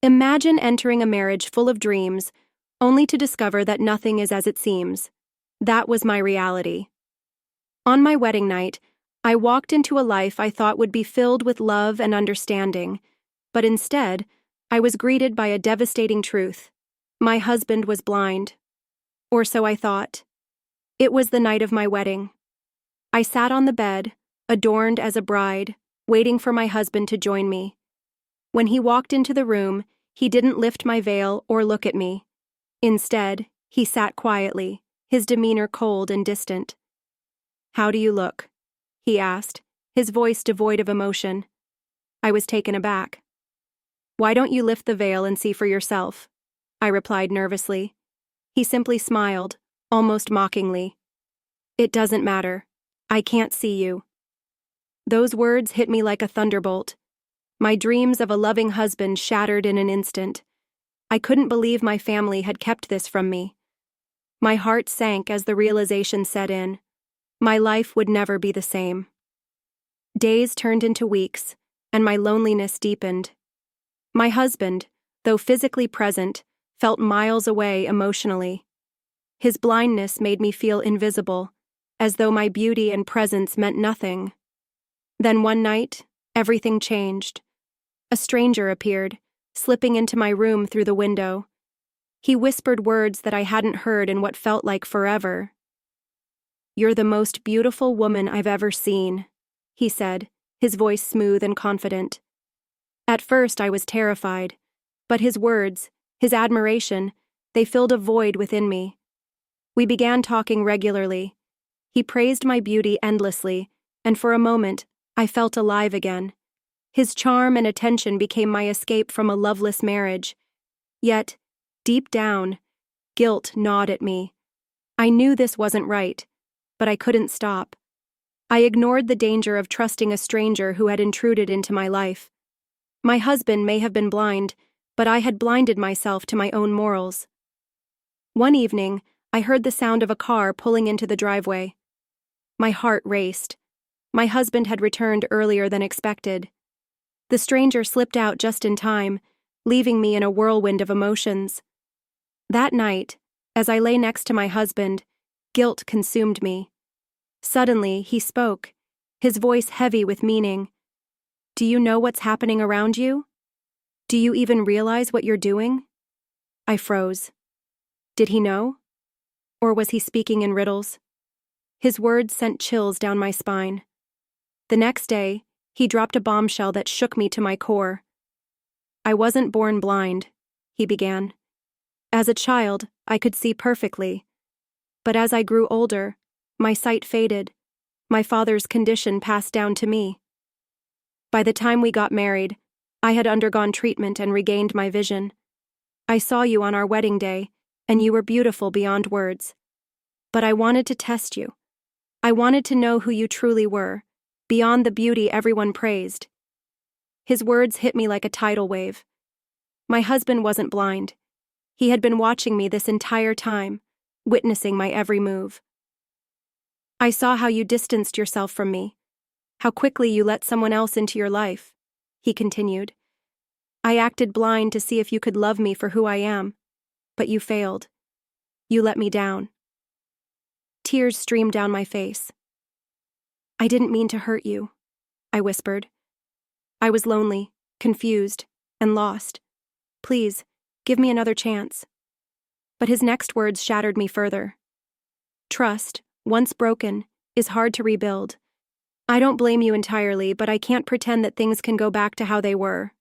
Imagine entering a marriage full of dreams, only to discover that nothing is as it seems. That was my reality. On my wedding night, I walked into a life I thought would be filled with love and understanding, but instead, I was greeted by a devastating truth. My husband was blind. Or so I thought. It was the night of my wedding. I sat on the bed, adorned as a bride, waiting for my husband to join me. When he walked into the room, he didn't lift my veil or look at me. Instead, he sat quietly, his demeanor cold and distant. "How do you look?" he asked, his voice devoid of emotion. I was taken aback. "Why don't you lift the veil and see for yourself?" I replied nervously. He simply smiled, almost mockingly. "It doesn't matter. I can't see you." Those words hit me like a thunderbolt. My dreams of a loving husband shattered in an instant. I couldn't believe my family had kept this from me. My heart sank as the realization set in. My life would never be the same. Days turned into weeks, and my loneliness deepened. My husband, though physically present, felt miles away emotionally. His blindness made me feel invisible, as though my beauty and presence meant nothing. Then one night, everything changed. A stranger appeared, slipping into my room through the window. He whispered words that I hadn't heard in what felt like forever. "You're the most beautiful woman I've ever seen," he said, his voice smooth and confident. At first I was terrified, but his words, his admiration, they filled a void within me. We began talking regularly. He praised my beauty endlessly, and for a moment, I felt alive again. His charm and attention became my escape from a loveless marriage. Yet, deep down, guilt gnawed at me. I knew this wasn't right, but I couldn't stop. I ignored the danger of trusting a stranger who had intruded into my life. My husband may have been blind, but I had blinded myself to my own morals. One evening, I heard the sound of a car pulling into the driveway. My heart raced. My husband had returned earlier than expected. The stranger slipped out just in time, leaving me in a whirlwind of emotions. That night, as I lay next to my husband, guilt consumed me. Suddenly, he spoke, his voice heavy with meaning. "Do you know what's happening around you? Do you even realize what you're doing?" I froze. Did he know? Or was he speaking in riddles? His words sent chills down my spine. The next day, he dropped a bombshell that shook me to my core. "I wasn't born blind," he began. "As a child, I could see perfectly. But as I grew older, my sight faded. My father's condition passed down to me. By the time we got married, I had undergone treatment and regained my vision. I saw you on our wedding day, and you were beautiful beyond words. But I wanted to test you. I wanted to know who you truly were, beyond the beauty everyone praised." His words hit me like a tidal wave. My husband wasn't blind. He had been watching me this entire time, witnessing my every move. "I saw how you distanced yourself from me, how quickly you let someone else into your life," he continued. "I acted blind to see if you could love me for who I am, but you failed. You let me down." Tears streamed down my face. "I didn't mean to hurt you," I whispered. "I was lonely, confused, and lost. Please, give me another chance." But his next words shattered me further. "Trust, once broken, is hard to rebuild. I don't blame you entirely, but I can't pretend that things can go back to how they were."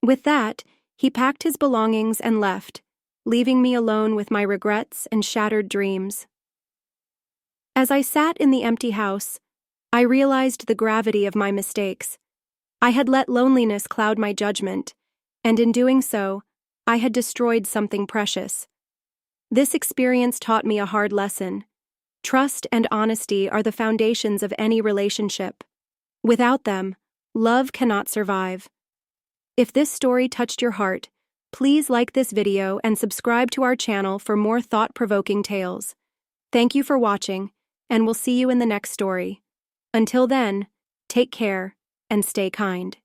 With that, he packed his belongings and left, leaving me alone with my regrets and shattered dreams. As I sat in the empty house, I realized the gravity of my mistakes. I had let loneliness cloud my judgment, and in doing so, I had destroyed something precious. This experience taught me a hard lesson. Trust and honesty are the foundations of any relationship. Without them, love cannot survive. If this story touched your heart, please like this video and subscribe to our channel for more thought-provoking tales. Thank you for watching, and we'll see you in the next story. Until then, take care and stay kind.